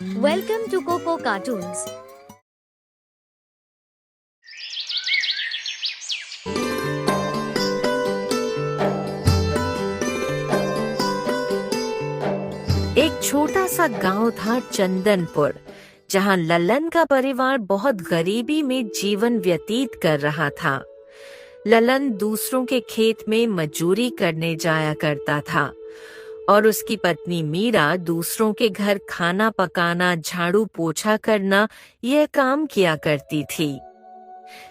Welcome to Coco Cartoons. एक छोटा सा गांव था चंदनपुर, जहां ललन का परिवार बहुत गरीबी में जीवन व्यतीत कर रहा था। ललन दूसरों के खेत में मजदूरी करने जाया करता था और उसकी पत्नी मीरा दूसरों के घर खाना पकाना, झाड़ू पोछा करना यह काम किया करती थी।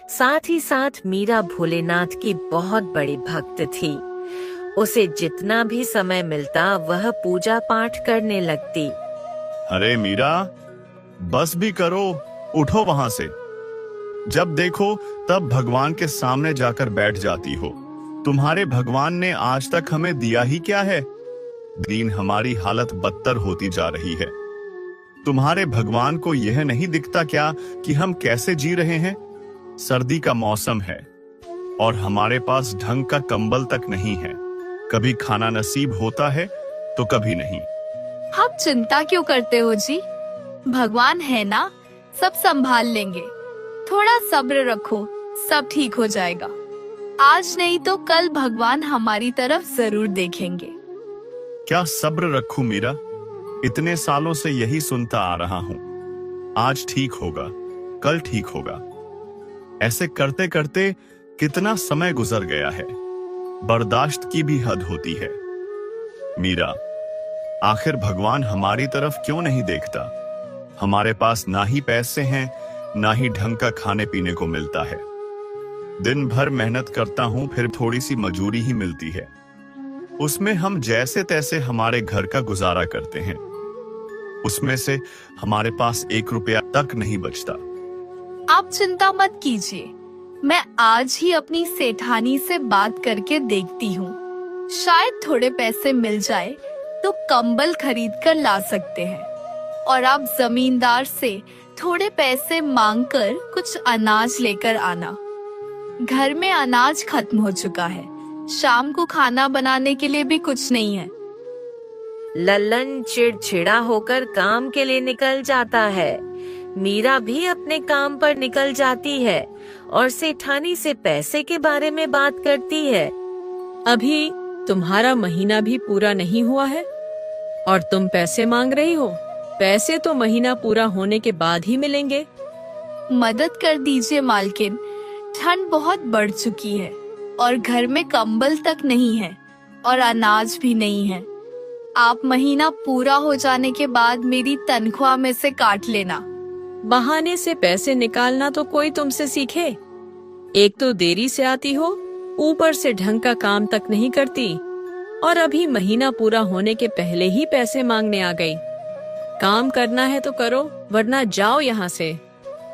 साथ ही साथ मीरा भोलेनाथ की बहुत बड़ी भक्त थी। उसे जितना भी समय मिलता वह पूजा पाठ करने लगती। अरे मीरा, बस भी करो, उठो वहां से। जब देखो तब भगवान के सामने जाकर बैठ जाती हो। तुम्हारे भगवान ने आज तक हमें दिया ही क्या है? दिन हमारी हालत बदतर होती जा रही है। तुम्हारे भगवान को यह नहीं दिखता क्या कि हम कैसे जी रहे हैं? सर्दी का मौसम है और हमारे पास ढंग का कंबल तक नहीं है। कभी खाना नसीब होता है तो कभी नहीं। आप चिंता क्यों करते हो जी? भगवान है ना, सब संभाल लेंगे। थोड़ा सब्र रखो, सब ठीक हो जाएगा। आज नहीं तो कल भगवान हमारी तरफ जरूर देखेंगे। क्या सब्र रखूं मीरा? इतने सालों से यही सुनता आ रहा हूं। आज ठीक होगा, कल ठीक होगा। ऐसे करते करते कितना समय गुजर गया है। बर्दाश्त की भी हद होती है। मीरा, आखिर भगवान हमारी तरफ क्यों नहीं देखता? हमारे पास ना ही पैसे हैं, ना ही ढंग का खाने पीने को मिलता है। दिन भर मेहनत करता हूं, फिर थोड़ी सी मजूरी ही मिलती है। उसमें हम जैसे तैसे हमारे घर का गुजारा करते हैं। उसमें से हमारे पास 1 रुपया तक नहीं बचता। आप चिंता मत कीजिए, मैं आज ही अपनी सेठानी से बात करके देखती हूँ। शायद थोड़े पैसे मिल जाए तो कंबल खरीद कर ला सकते हैं। और आप जमींदार से थोड़े पैसे मांगकर कुछ अनाज लेकर आना। घर में अनाज खत्म हो चुका है, शाम को खाना बनाने के लिए भी कुछ नहीं है। ललन चिड़चिड़ा होकर काम के लिए निकल जाता है। मीरा भी अपने काम पर निकल जाती है और सेठानी से पैसे के बारे में बात करती है। अभी तुम्हारा महीना भी पूरा नहीं हुआ है और तुम पैसे मांग रही हो? पैसे तो महीना पूरा होने के बाद ही मिलेंगे। मदद कर दीजिए मालकिन, ठंड बहुत बढ़ चुकी है और घर में कंबल तक नहीं है और अनाज भी नहीं है। आप महीना पूरा हो जाने के बाद मेरी तनख्वाह में से काट लेना। बहाने से पैसे निकालना तो कोई तुमसे सीखे। एक तो देरी से आती हो, ऊपर से ढंग का काम तक नहीं करती और अभी महीना पूरा होने के पहले ही पैसे मांगने आ गई। काम करना है तो करो, वरना जाओ यहाँ से।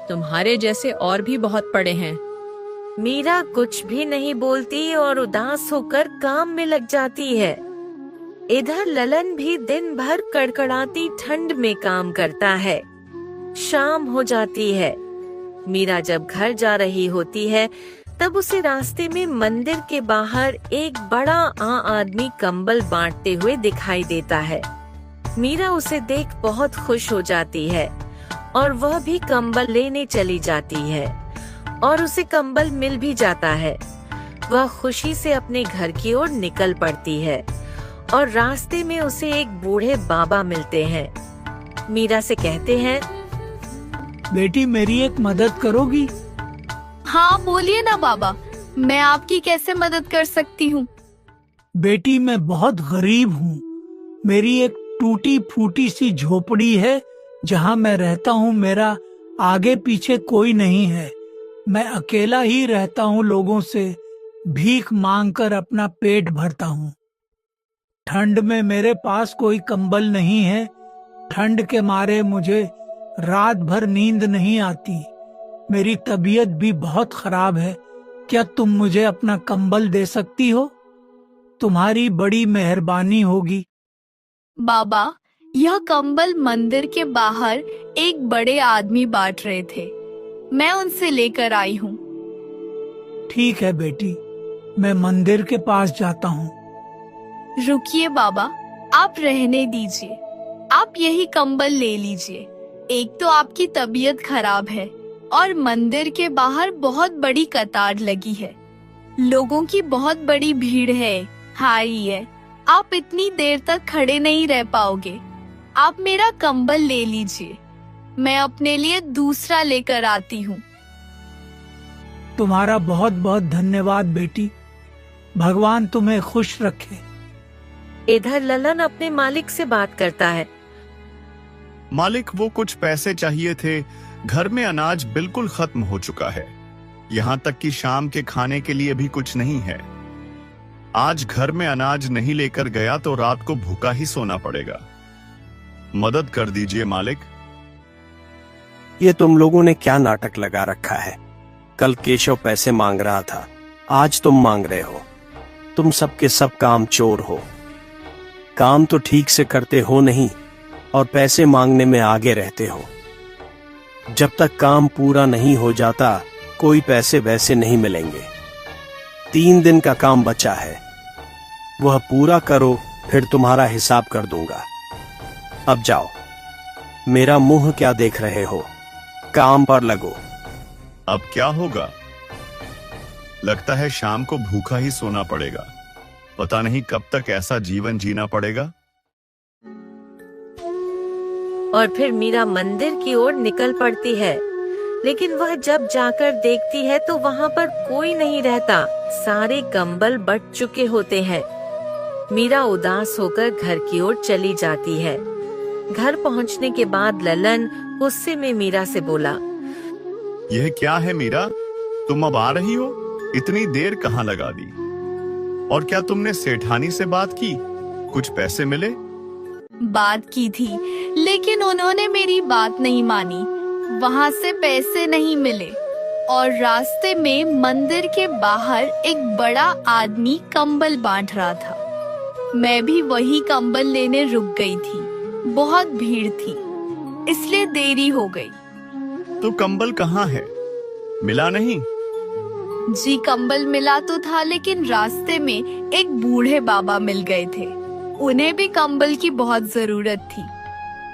तुम्हारे जैसे और भी बहुत पड़े हैं। मीरा कुछ भी नहीं बोलती और उदास होकर काम में लग जाती है। इधर ललन भी दिन भर कड़कड़ाती ठंड में काम करता है। शाम हो जाती है। मीरा जब घर जा रही होती है तब उसे रास्ते में मंदिर के बाहर एक बड़ा आदमी कंबल बांटते हुए दिखाई देता है। मीरा उसे देख बहुत खुश हो जाती है और वह भी कंबल लेने चली जाती है और उसे कंबल मिल भी जाता है। वह खुशी से अपने घर की ओर निकल पड़ती है और रास्ते में उसे एक बूढ़े बाबा मिलते हैं। मीरा से कहते हैं, बेटी मेरी एक मदद करोगी? हाँ बोलिए ना बाबा, मैं आपकी कैसे मदद कर सकती हूँ? बेटी मैं बहुत गरीब हूँ। मेरी एक टूटी फूटी सी झोपड़ी है जहाँ मैं रहता हूँ। मेरा आगे पीछे कोई नहीं है। मैं अकेला ही रहता हूँ। लोगों से भीख मांगकर अपना पेट भरता हूँ। ठंड में मेरे पास कोई कंबल नहीं है। ठंड के मारे मुझे रात भर नींद नहीं आती। मेरी तबीयत भी बहुत खराब है। क्या तुम मुझे अपना कंबल दे सकती हो? तुम्हारी बड़ी मेहरबानी होगी। बाबा, यह कंबल मंदिर के बाहर एक बड़े आदमी बांट रहे थे, मैं उनसे लेकर आई हूँ। ठीक है बेटी, मैं मंदिर के पास जाता हूँ। रुकिए बाबा, आप रहने दीजिए। आप यही कंबल ले लीजिए। एक तो आपकी तबीयत खराब है और मंदिर के बाहर बहुत बड़ी कतार लगी है, लोगों की बहुत बड़ी भीड़ है, हाई है, आप इतनी देर तक खड़े नहीं रह पाओगे। आप मेरा कंबल ले लीजिए, मैं अपने लिए दूसरा लेकर आती हूँ। तुम्हारा बहुत बहुत धन्यवाद बेटी, भगवान तुम्हें खुश रखे। इधर ललन अपने मालिक से बात करता है। मालिक, वो कुछ पैसे चाहिए थे। घर में अनाज बिल्कुल खत्म हो चुका है, यहाँ तक कि शाम के खाने के लिए भी कुछ नहीं है। आज घर में अनाज नहीं लेकर गया तो रात को भूखा ही सोना पड़ेगा। मदद कर दीजिए मालिक। ये तुम लोगों ने क्या नाटक लगा रखा है? कल केशव पैसे मांग रहा था, आज तुम मांग रहे हो। तुम सबके सब काम चोर हो। काम तो ठीक से करते हो नहीं और पैसे मांगने में आगे रहते हो। जब तक काम पूरा नहीं हो जाता कोई पैसे वैसे नहीं मिलेंगे। 3 दिन का काम बचा है, वह पूरा करो, फिर तुम्हारा हिसाब कर दूंगा। अब जाओ, मेरा मुंह क्या देख रहे हो? काम पर लगो। अब क्या होगा? लगता है शाम को भूखा ही सोना पड़ेगा। पता नहीं कब तक ऐसा जीवन जीना पड़ेगा। और फिर मीरा मंदिर की ओर निकल पड़ती है, लेकिन वह जब जाकर देखती है तो वहाँ पर कोई नहीं रहता। सारे कंबल बट चुके होते हैं। मीरा उदास होकर घर की ओर चली जाती है। घर पहुँचने के बाद ललन गुस्से में मीरा से बोला, यह क्या है मीरा, तुम अब आ रही हो? इतनी देर कहाँ लगा दी? और क्या तुमने सेठानी से बात की? कुछ पैसे मिले? बात की थी, लेकिन उन्होंने मेरी बात नहीं मानी। वहाँ से पैसे नहीं मिले और रास्ते में मंदिर के बाहर एक बड़ा आदमी कंबल बांट रहा था। मैं भी वही कंबल लेने रुक गई थी। बहुत भीड़ थी, इसलिए देरी हो गई। तो कंबल कहाँ है? मिला नहीं? जी कंबल मिला तो था, लेकिन रास्ते में एक बूढ़े बाबा मिल गए थे। उन्हें भी कंबल की बहुत जरूरत थी।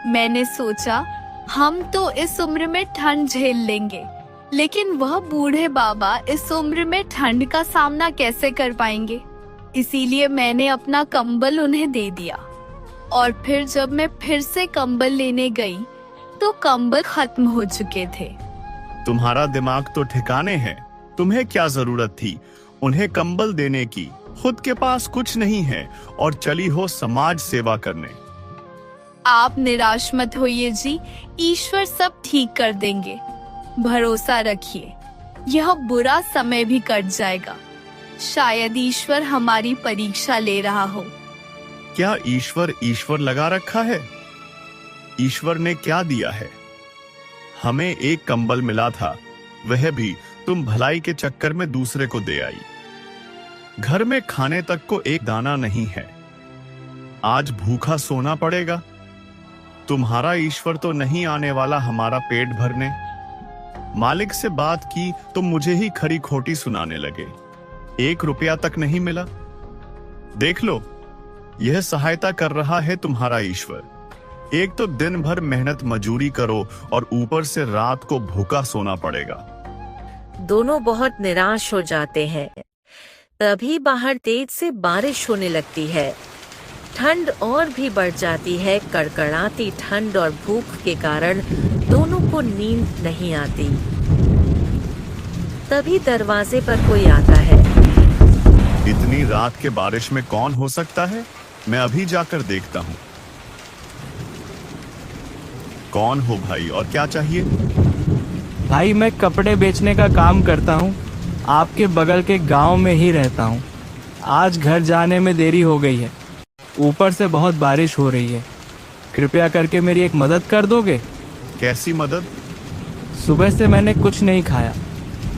मैंने सोचा हम तो इस उम्र में ठंड झेल लेंगे, लेकिन वह बूढ़े बाबा इस उम्र में ठंड का सामना कैसे कर पाएंगे। इसीलिए मैंने अपना कंबल उन्हें दे दिया। और फिर जब मैं फिर से कंबल लेने गई तो कंबल खत्म हो चुके थे। तुम्हारा दिमाग तो ठिकाने है। तुम्हें क्या जरूरत थी उन्हें कंबल देने की? खुद के पास कुछ नहीं है और चली हो समाज सेवा करने। आप निराश मत होइए जी, ईश्वर सब ठीक कर देंगे। भरोसा रखिए, यह बुरा समय भी कट जाएगा। शायद ईश्वर हमारी परीक्षा ले रहा हो। क्या ईश्वर लगा रखा है? ईश्वर ने क्या दिया है? हमें एक कंबल मिला था, वह भी तुम भलाई के चक्कर में दूसरे को दे आई। घर में खाने तक को एक दाना नहीं है, आज भूखा सोना पड़ेगा। तुम्हारा ईश्वर तो नहीं आने वाला हमारा पेट भरने। मालिक से बात की तो मुझे ही खरी खोटी सुनाने लगे। 1 रुपया तक नहीं मिला। देख लो, यह सहायता कर रहा है तुम्हारा ईश्वर। एक तो दिन भर मेहनत मजूरी करो और ऊपर से रात को भूखा सोना पड़ेगा। दोनों बहुत निराश हो जाते हैं। तभी बाहर तेज से बारिश होने लगती है। ठंड और भी बढ़ जाती है। कड़कड़ाती ठंड और भूख के कारण दोनों को नींद नहीं आती। तभी दरवाजे पर कोई आता है। इतनी रात के बारिश में कौन हो सकता है? मैं अभी जाकर देखता हूँ। कौन हो भाई और क्या चाहिए? भाई मैं कपड़े बेचने का काम करता हूँ, आपके बगल के गांव में ही रहता हूँ। आज घर जाने में देरी हो गई है, ऊपर से बहुत बारिश हो रही है। कृपया करके मेरी एक मदद कर दोगे? कैसी मदद? सुबह से मैंने कुछ नहीं खाया,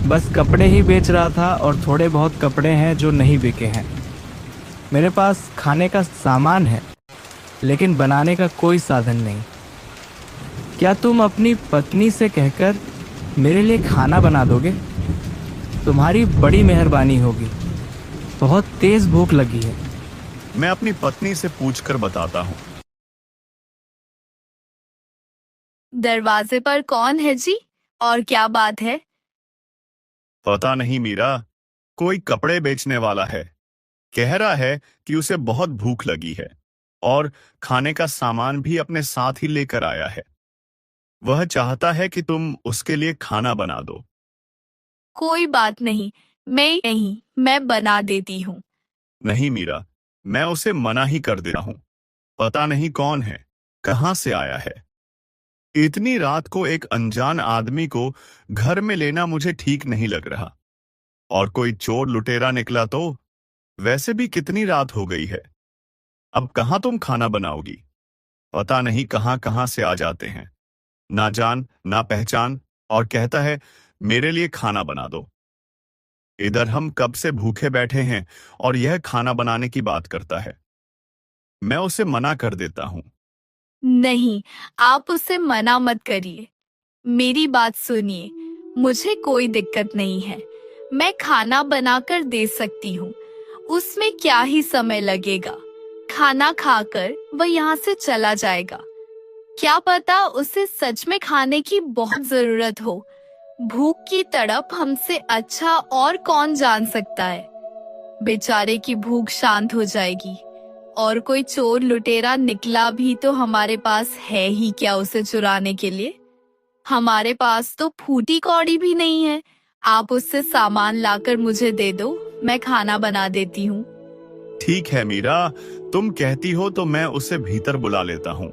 बस कपड़े ही बेच रहा था और थोड़े बहुत कपड़े हैं जो नहीं बिके हैं। मेरे पास खाने का सामान है, लेकिन बनाने का कोई साधन नहीं। क्या तुम अपनी पत्नी से कहकर मेरे लिए खाना बना दोगे? तुम्हारी बड़ी मेहरबानी होगी, बहुत तेज भूख लगी है। मैं अपनी पत्नी से पूछकर बताता हूँ। दरवाजे पर कौन है जी? और क्या बात है? पता नहीं मीरा, कोई कपड़े बेचने वाला है। कह रहा है कि उसे बहुत भूख लगी है और खाने का सामान भी अपने साथ ही लेकर आया है। वह चाहता है कि तुम उसके लिए खाना बना दो। कोई बात नहीं, मैं बना देती हूँ। नहीं मीरा, मैं उसे मना ही कर देता हूं। पता नहीं कौन है, कहां से आया है। इतनी रात को एक अनजान आदमी को घर में लेना मुझे ठीक नहीं लग रहा। और कोई चोर लुटेरा निकला तो वैसे भी कितनी रात हो गई है। अब कहां तुम खाना बनाओगी? पता नहीं कहां कहां से आ जाते हैं, ना जान ना पहचान, और कहता है मेरे लिए खाना बना दो। इधर हम कब से भूखे बैठे हैं और यह खाना बनाने की बात करता है। मैं उसे मना कर देता हूं। नहीं, आप उसे मना मत करिए। मेरी बात सुनिए, मुझे कोई दिक्कत नहीं है। मैं खाना बनाकर दे सकती हूँ। उसमें क्या ही समय लगेगा। खाना खाकर वह यहाँ से चला जाएगा। क्या पता उसे सच में खाने की बहुत जरूरत हो। भूख की तड़प हमसे अच्छा और कौन जान सकता है। बेचारे की भूख शांत हो जाएगी। और कोई चोर लुटेरा निकला भी तो हमारे पास है ही क्या उसे चुराने के लिए। हमारे पास तो फूटी कौड़ी भी नहीं है। आप उससे सामान लाकर मुझे दे दो, मैं खाना बना देती हूँ। ठीक है मीरा, तुम कहती हो तो मैं उसे भीतर बुला लेता हूं।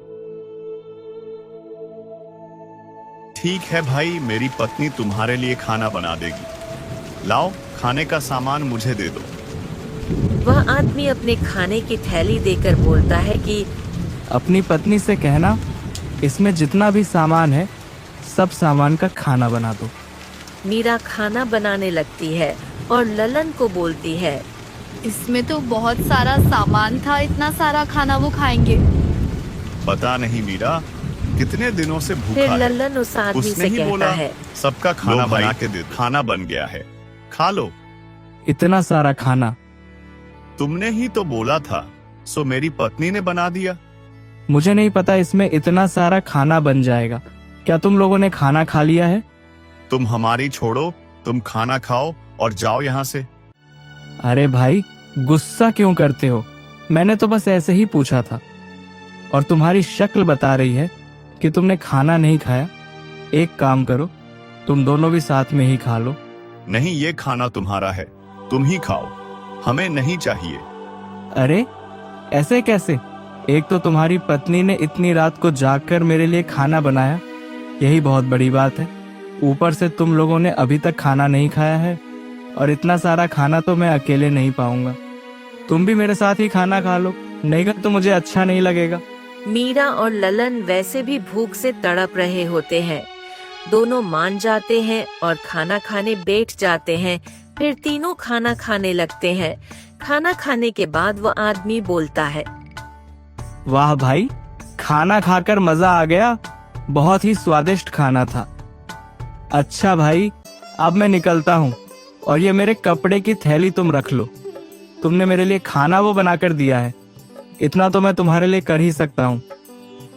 ठीक है भाई, मेरी पत्नी तुम्हारे लिए खाना बना देगी। लाओ, खाने का सामान मुझे दे दो। वह आदमी अपने खाने की थैली देकर बोलता है कि अपनी पत्नी से कहना इसमें जितना भी सामान है सब सामान का खाना बना दो। मीरा खाना बनाने लगती है और ललन को बोलती है, इसमें तो बहुत सारा सामान था, इतना सारा खाना वो खाएंगे? पता नहीं मीरा, कितने दिनों से फिर भूखा है। ललन उस आदमी उसने से ही कहता बोला है, सबका खाना बना के दे। खाना बन गया है, खा लो। इतना सारा खाना? तुमने ही तो बोला था, सो मेरी पत्नी ने बना दिया। मुझे नहीं पता इसमें इतना सारा खाना बन जाएगा। क्या तुम लोगों ने खाना खा लिया है? तुम हमारी छोड़ो, तुम खाना खाओ और जाओ यहाँ से। अरे भाई, गुस्सा क्यों करते हो? मैंने तो बस ऐसे ही पूछा था। और तुम्हारी शक्ल बता रही है कि तुमने खाना नहीं खाया। एक काम करो, तुम दोनों भी साथ में ही खा लो। नहीं, ये खाना तुम्हारा है, तुम ही खाओ, हमें नहीं चाहिए। अरे ऐसे कैसे? एक तो तुम्हारी पत्नी ने इतनी रात को जागकर मेरे लिए खाना बनाया, यही बहुत बड़ी बात है। ऊपर से तुम लोगों ने अभी तक खाना नहीं खाया है, और इतना सारा खाना तो मैं अकेले नहीं पाऊंगा। तुम भी मेरे साथ ही खाना खा लो, नहीं तो मुझे अच्छा नहीं लगेगा। मीरा और ललन वैसे भी भूख से तड़प रहे होते हैं। दोनों मान जाते हैं और खाना खाने बैठ जाते हैं। फिर तीनों खाना खाने लगते हैं। खाना खाने के बाद वह आदमी बोलता है, वाह भाई, खाना खाकर मजा आ गया। बहुत ही स्वादिष्ट खाना था। अच्छा भाई, अब मैं निकलता हूँ, और ये मेरे कपड़े की थैली तुम रख लो। तुमने मेरे लिए खाना वो बनाकर दिया है, इतना तो मैं तुम्हारे लिए कर ही सकता हूँ।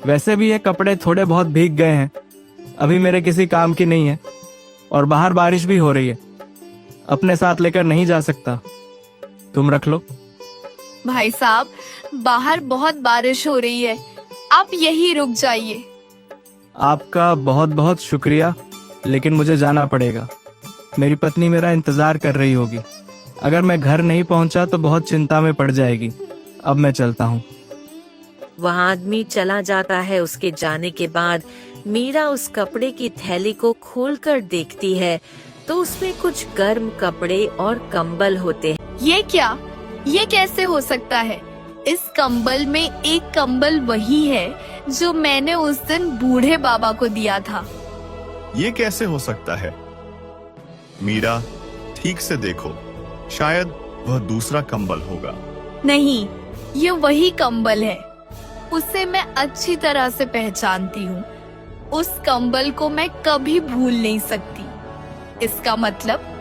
वैसे भी ये कपड़े थोड़े बहुत भीग गए हैं, अभी मेरे किसी काम की नहीं है, और बाहर बारिश भी हो रही है, अपने साथ लेकर नहीं जा सकता। तुम रख लो। भाई साहब, बाहर बहुत बारिश हो रही है, आप यहीं रुक जाइए। आपका बहुत बहुत शुक्रिया, लेकिन मुझे जाना पड़ेगा। मेरी पत्नी मेरा इंतजार कर रही होगी। अगर मैं घर नहीं पहुंचा तो बहुत चिंता में पड़ जाएगी। अब मैं चलता हूँ। वह आदमी चला जाता है। उसके जाने के बाद मीरा उस कपड़े की थैली को खोलकर देखती है तो उसमें कुछ गर्म कपड़े और कंबल होते हैं। ये क्या? ये कैसे हो सकता है? इस कंबल में एक कंबल वही है जो मैंने उस दिन बूढ़े बाबा को दिया था। ये कैसे हो सकता है? मीरा, ठीक से देखो, शायद वह दूसरा कंबल होगा। नहीं, ये वही कंबल है। उसे मैं अच्छी तरह से पहचानती हूँ। उस कंबल को मैं कभी भूल नहीं सकती। इसका मतलब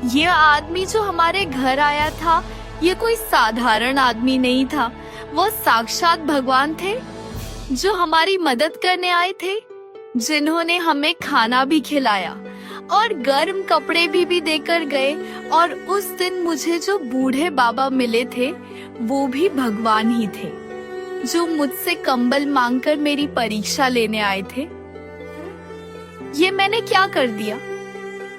ये आदमी जो हमारे घर आया था, ये कोई साधारण आदमी नहीं था। वो साक्षात भगवान थे जो हमारी मदद करने आए थे। जिन्होंने हमें खाना भी खिलाया और गर्म कपड़े भी देकर गए। और उस दिन मुझे जो बूढ़े बाबा मिले थे वो भी भगवान ही थे, जो मुझसे कंबल मांगकर मेरी परीक्षा लेने आए थे। ये मैंने क्या कर दिया?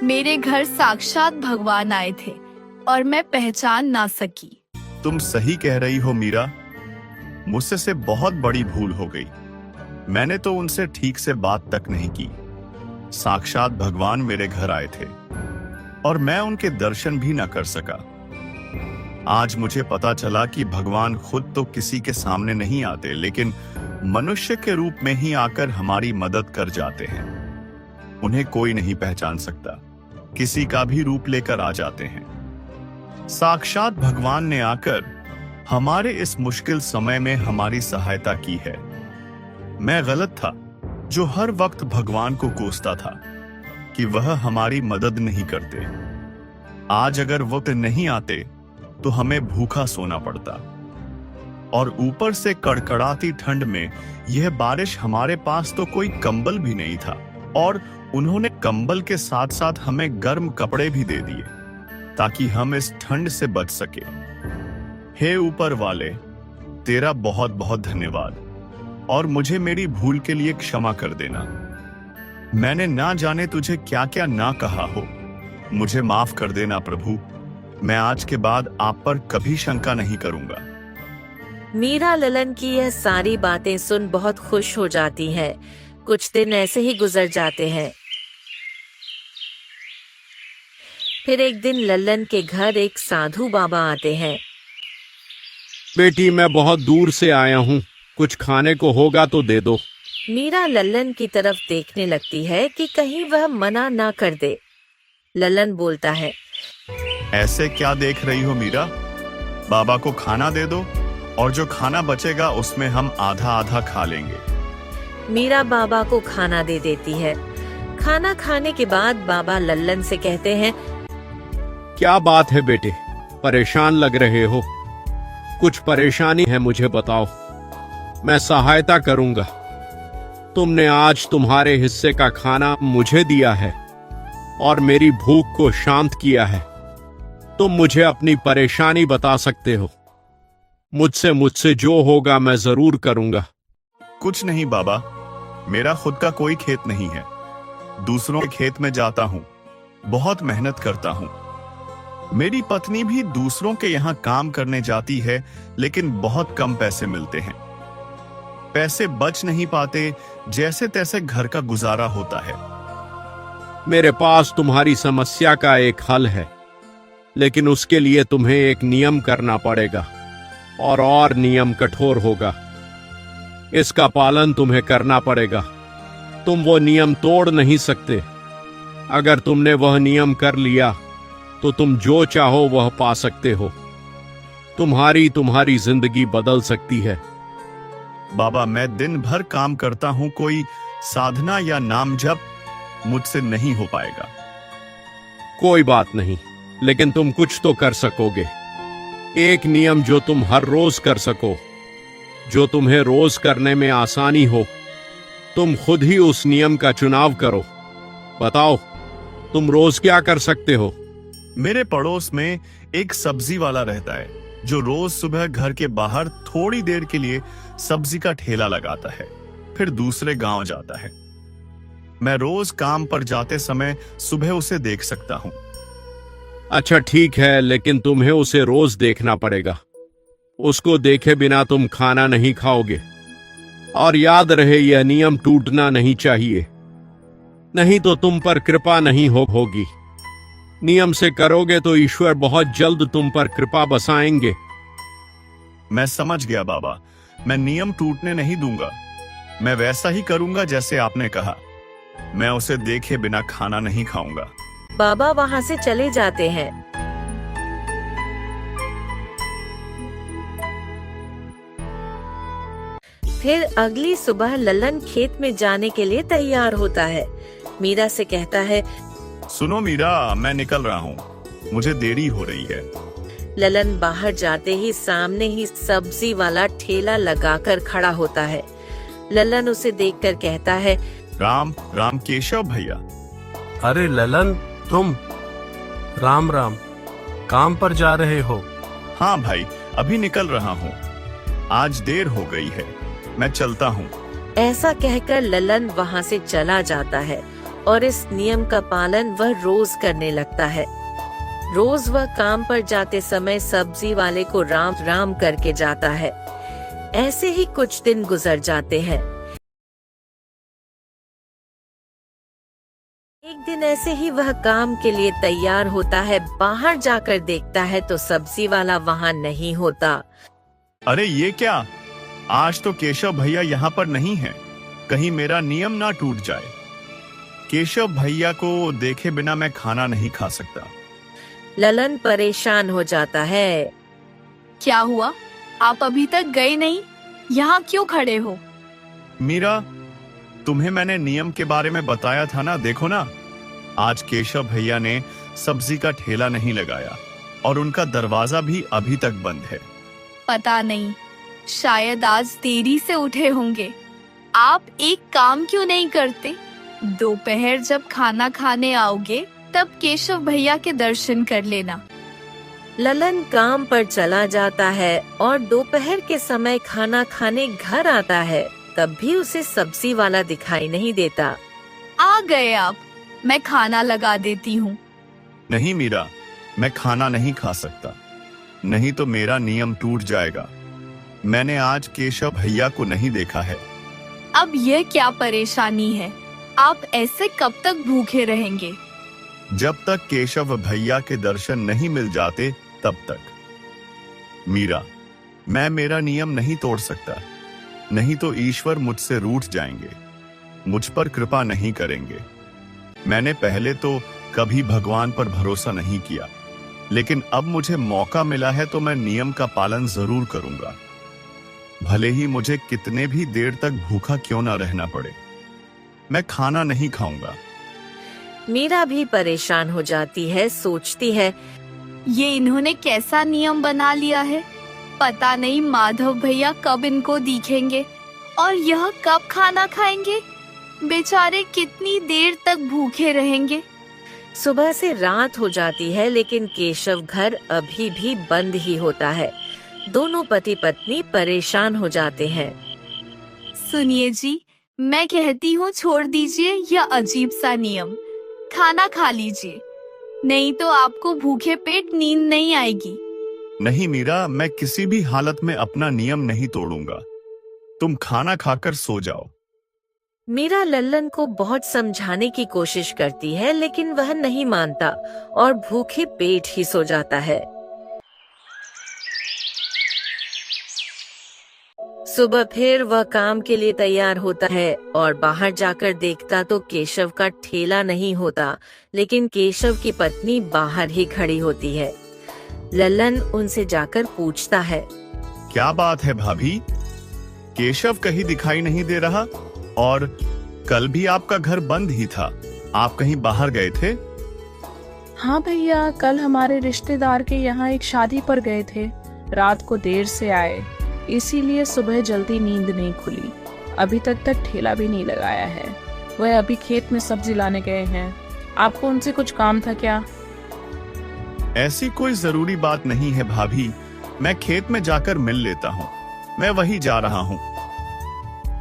मेरे घर साक्षात भगवान आए थे और मैं पहचान ना सकी। तुम सही कह रही हो मीरा, मुझसे से बहुत बड़ी भूल हो गई। मैंने तो उनसे ठीक से बात तक नहीं की। साक्षात भगवान मेरे घर आए थे और मैं उनके दर्शन भी ना कर सका। आज मुझे पता चला कि भगवान खुद तो किसी के सामने नहीं आते, लेकिन मनुष्य के रूप में ही आकर हमारी मदद कर जाते हैं। उन्हें कोई नहीं पहचान सकता, किसी का भी रूप लेकर आ जाते हैं। साक्षात भगवान ने आकर हमारे इस मुश्किल समय में हमारी सहायता की है। मैं गलत था जो हर वक्त भगवान को कोसता था कि वह हमारी मदद नहीं करते। आज अगर वक्त नहीं आते तो हमें भूखा सोना पड़ता, और ऊपर से कड़कड़ाती ठंड में यह बारिश, हमारे पास तो कोई कंबल भी नहीं था, और उन्होंने कंबल के साथ साथ हमें गर्म कपड़े भी दे दिए ताकि हम इस ठंड से बच सके। हे ऊपर वाले, तेरा बहुत बहुत धन्यवाद, और मुझे मेरी भूल के लिए क्षमा कर देना। मैंने ना जाने तुझे क्या क्या ना कहा हो, मुझे माफ कर देना प्रभु। मैं आज के बाद आप पर कभी शंका नहीं करूंगा। मीरा ललन की यह सारी बातें सुन बहुत खुश हो जाती है। कुछ दिन ऐसे ही गुजर जाते हैं। फिर एक दिन ललन के घर एक साधु बाबा आते हैं। बेटी, मैं बहुत दूर से आया हूँ, कुछ खाने को होगा तो दे दो। मीरा ललन की तरफ देखने लगती है कि कहीं वह मना ना कर दे। ललन बोलता है, ऐसे क्या देख रही हो मीरा, बाबा को खाना दे दो, और जो खाना बचेगा उसमें हम आधा आधा खा लेंगे। मीरा बाबा को खाना दे देती है। खाना खाने के बाद बाबा लल्लन से कहते हैं, क्या बात है बेटे, परेशान लग रहे हो? कुछ परेशानी है मुझे बताओ, मैं सहायता करूंगा। तुमने आज तुम्हारे हिस्से का खाना मुझे दिया है और मेरी भूख को शांत किया है। तुम मुझे अपनी परेशानी बता सकते हो। मुझसे जो होगा मैं जरूर करूंगा। कुछ नहीं बाबा, मेरा खुद का कोई खेत नहीं है। दूसरों के खेत में जाता हूँ, बहुत मेहनत करता हूँ। मेरी पत्नी भी दूसरों के यहाँ काम करने जाती है, लेकिन बहुत कम पैसे मिलते हैं। पैसे बच नहीं पाते, जैसे तैसे घर का गुजारा होता है। मेरे पास तुम्हारी समस्या का एक हल है, लेकिन उसके लिए तुम्हें एक नियम करना पड़ेगा, और नियम कठोर होगा। इसका पालन तुम्हें करना पड़ेगा। तुम वो नियम तोड़ नहीं सकते। अगर तुमने वह नियम कर लिया तो तुम जो चाहो वह पा सकते हो। तुम्हारी जिंदगी बदल सकती है। बाबा, मैं दिन भर काम करता हूँ, कोई साधना या नाम जप मुझसे नहीं हो पाएगा। कोई बात नहीं, लेकिन तुम कुछ तो कर सकोगे। एक नियम जो तुम हर रोज कर सको, जो तुम्हें रोज करने में आसानी हो। तुम खुद ही उस नियम का चुनाव करो। बताओ, तुम रोज क्या कर सकते हो? मेरे पड़ोस में एक सब्जी वाला रहता है, जो रोज सुबह घर के बाहर थोड़ी देर के लिए सब्जी का ठेला लगाता है, फिर दूसरे गांव जाता है। मैं रोज काम पर जाते समय सुबह उसे देख सकता हूँ। अच्छा ठीक है, लेकिन तुम्हें उसे रोज देखना पड़ेगा। उसको देखे बिना तुम खाना नहीं खाओगे। और याद रहे, यह नियम टूटना नहीं चाहिए, नहीं तो तुम पर कृपा नहीं होगी। नियम से करोगे तो ईश्वर बहुत जल्द तुम पर कृपा बसाएंगे। मैं समझ गया बाबा, मैं नियम टूटने नहीं दूंगा। मैं वैसा ही करूंगा जैसे आपने कहा। मैं उसे देखे बिना खाना नहीं खाऊंगा। बाबा वहाँ से चले जाते हैं। फिर अगली सुबह ललन खेत में जाने के लिए तैयार होता है। मीरा से कहता है, सुनो मीरा, मैं निकल रहा हूँ, मुझे देरी हो रही है। ललन बाहर जाते ही सामने ही सब्जी वाला ठेला लगाकर खड़ा होता है। ललन उसे देखकर कहता है, राम राम केशव भैया। अरे ललन, तुम? राम राम। काम पर जा रहे हो? हाँ भाई, अभी निकल रहा हूँ। आज देर हो गई है, मैं चलता हूँ। ऐसा कहकर ललन वहाँ से चला जाता है और इस नियम का पालन वह रोज करने लगता है। रोज वह काम पर जाते समय सब्जी वाले को राम राम करके जाता है। ऐसे ही कुछ दिन गुजर जाते हैं। एक दिन ऐसे ही वह काम के लिए तैयार होता है। बाहर जाकर देखता है तो सब्जी वाला वहाँ नहीं होता। अरे ये क्या, आज तो केशव भैया यहाँ पर नहीं है। कहीं मेरा नियम ना टूट जाए। केशव भैया को देखे बिना मैं खाना नहीं खा सकता। ललन परेशान हो जाता है। क्या हुआ? आप अभी तक गए नहीं? यहाँ क्यों खड़े हो? मीरा, तुम्हें मैंने नियम के बारे में बताया था ना। देखो ना, आज केशव भैया ने सब्जी का ठेला नहीं लगाया और उनका दरवाजा भी अभी तक बंद है। पता नहीं, शायद आज देरी से उठे होंगे। आप एक काम क्यों नहीं करते? दोपहर जब खाना खाने आओगे तब केशव भैया के दर्शन कर लेना। ललन काम पर चला जाता है और दोपहर के समय खाना खाने घर आता है। तब भी उसे सब्जी वाला दिखाई नहीं देता। आ गए आप, मैं खाना लगा देती हूँ। नहीं मीरा, मैं खाना नहीं खा सकता, नहीं तो मेरा नियम टूट जाएगा। मैंने आज केशव भैया को नहीं देखा है। अब यह क्या परेशानी है? आप ऐसे कब तक भूखे रहेंगे? जब तक केशव भैया के दर्शन नहीं मिल जाते तब तक। मीरा, मैं मेरा नियम नहीं तोड़ सकता, नहीं तो ईश्वर मुझसे रूठ जाएंगे, मुझ पर कृपा नहीं करेंगे। मैंने पहले तो कभी भगवान पर भरोसा नहीं किया, लेकिन अब मुझे मौका मिला है तो मैं नियम का पालन जरूर करूंगा, भले ही मुझे कितने भी देर तक भूखा क्यों ना रहना पड़े। मैं खाना नहीं खाऊंगा। मीरा भी परेशान हो जाती है। सोचती है, ये इन्होंने कैसा नियम बना लिया है? पता नहीं माधव भैया कब इनको दिखेंगे और यह कब खाना खाएंगे। बेचारे कितनी देर तक भूखे रहेंगे। सुबह से रात हो जाती है लेकिन केशव घर अभी भी बंद ही होता है। दोनों पति पत्नी परेशान हो जाते हैं। सुनिए जी, मैं कहती हूँ छोड़ दीजिए यह अजीब सा नियम। खाना खा लीजिए, नहीं तो आपको भूखे पेट नींद नहीं आएगी। नहीं मीरा, मैं किसी भी हालत में अपना नियम नहीं तोड़ूंगा। तुम खाना खाकर सो जाओ। मीरा लल्लन को बहुत समझाने की कोशिश करती है लेकिन वह नहीं मानता और भूखे पेट ही सो जाता है। सुबह फिर वह काम के लिए तैयार होता है और बाहर जाकर देखता तो केशव का ठेला नहीं होता, लेकिन केशव की पत्नी बाहर ही खड़ी होती है। लल्लन उनसे जाकर पूछता है, क्या बात है भाभी, केशव कहीं दिखाई नहीं दे रहा और कल भी आपका घर बंद ही था। आप कहीं बाहर गए थे? हाँ भैया, कल हमारे रिश्तेदार के यहाँ एक शादी पर गए थे। रात को देर से आए, इसीलिए सुबह जल्दी नींद नहीं खुली। अभी तक ठेला भी नहीं लगाया है। वह अभी खेत में सब्जी लाने गए हैं। आपको उनसे कुछ काम था क्या? ऐसी कोई जरूरी बात नहीं है भाभी, मैं खेत में जाकर मिल लेता हूँ। मैं वही जा रहा हूँ।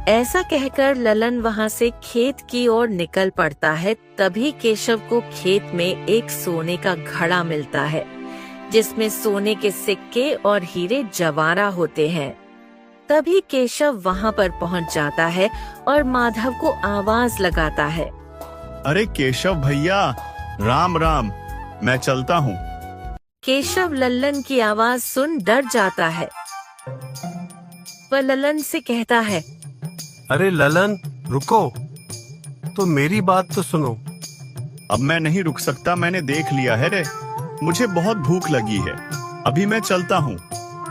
ऐसा कहकर ललन वहाँ से खेत की ओर निकल पड़ता है। तभी केशव को खेत में एक सोने का घड़ा मिलता है जिसमें सोने के सिक्के और हीरे जवारा होते हैं। तभी केशव वहाँ पर पहुँच जाता है और माधव को आवाज लगाता है, अरे केशव भैया, राम राम, मैं चलता हूँ। केशव लल्लन की आवाज सुन डर जाता है। वह लल्लन से कहता है, अरे ललन, रुको तो, मेरी बात तो सुनो। अब मैं नहीं रुक सकता, मैंने देख लिया है रे, मुझे बहुत भूख लगी है, अभी मैं चलता हूँ।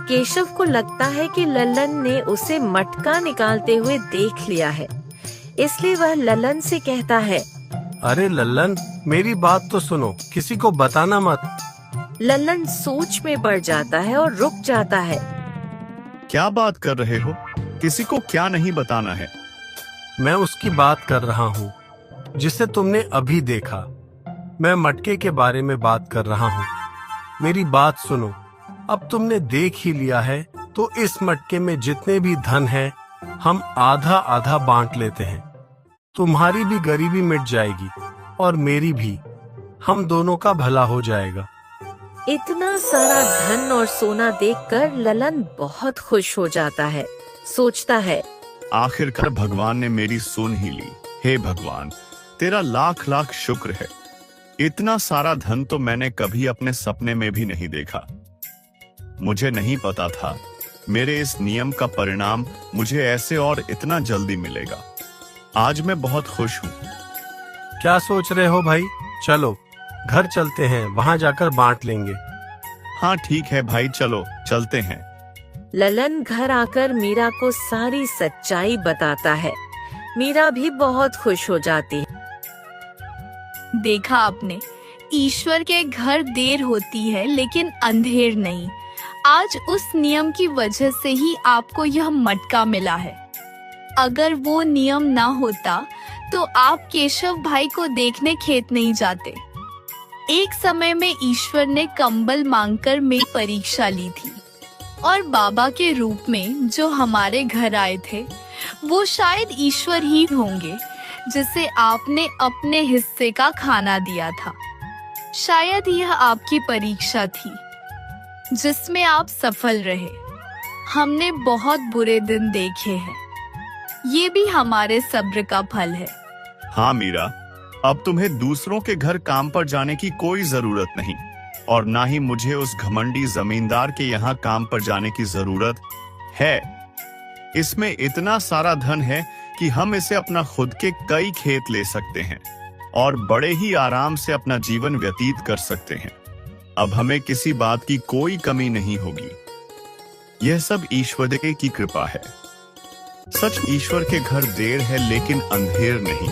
केशव को लगता है कि लल्लन ने उसे मटका निकालते हुए देख लिया है, इसलिए वह लल्लन से कहता है, अरे लल्लन, मेरी बात तो सुनो, किसी को बताना मत। लल्लन सोच में पड़ जाता है और रुक जाता है। क्या बात कर रहे हो? किसी को क्या नहीं बताना है? मैं उसकी बात कर रहा हूँ जिसे तुमने अभी देखा। मैं मटके के बारे में बात कर रहा हूँ। मेरी बात सुनो, अब तुमने देख ही लिया है तो इस मटके में जितने भी धन है हम आधा आधा बांट लेते हैं। तुम्हारी भी गरीबी मिट जाएगी और मेरी भी। हम दोनों का भला हो जाएगा। इतना सारा धन और सोना देखकर ललन बहुत खुश हो जाता है। सोचता है, आखिरकार भगवान ने मेरी सुन ही ली। हे भगवान, तेरा लाख लाख शुक्र है। इतना सारा धन तो मैंने कभी अपने सपने में भी नहीं देखा। मुझे नहीं पता था मेरे इस नियम का परिणाम मुझे ऐसे और इतना जल्दी मिलेगा। आज मैं बहुत खुश हूँ। क्या सोच रहे हो भाई? चलो घर चलते हैं, वहां जाकर बांट लेंगे। हाँ ठीक है भाई, चलो चलते हैं। ललन घर आकर मीरा को सारी सच्चाई बताता है। मीरा भी बहुत खुश हो जाती है। देखा आपने, ईश्वर के घर देर होती है लेकिन अंधेर नहीं। आज उस नियम की वजह से ही आपको यह मटका मिला है। अगर वो नियम ना होता तो आप केशव भाई को देखने खेत नहीं जाते। एक समय में ईश्वर ने कंबल मांगकर मेरी परीक्षा ली थी और बाबा के रूप में जो हमारे घर आए थे वो शायद ईश्वर ही होंगे जिसे आपने अपने हिस्से का खाना दिया था। शायद यह आपकी परीक्षा थी जिसमें आप सफल रहे। हमने बहुत बुरे दिन देखे हैं, ये भी हमारे सब्र का फल है। हाँ मीरा, अब तुम्हें दूसरों के घर काम पर जाने की कोई जरूरत नहीं और ना ही मुझे उस घमंडी जमींदार के यहाँ काम पर जाने की जरूरत है। इसमें इतना सारा धन है कि हम इसे अपना खुद के कई खेत ले सकते हैं और बड़े ही आराम से अपना जीवन व्यतीत कर सकते हैं। अब हमें किसी बात की कोई कमी नहीं होगी। यह सब ईश्वर की कृपा है। सच ईश्वर के घर देर है लेकिन अंधेर नहीं।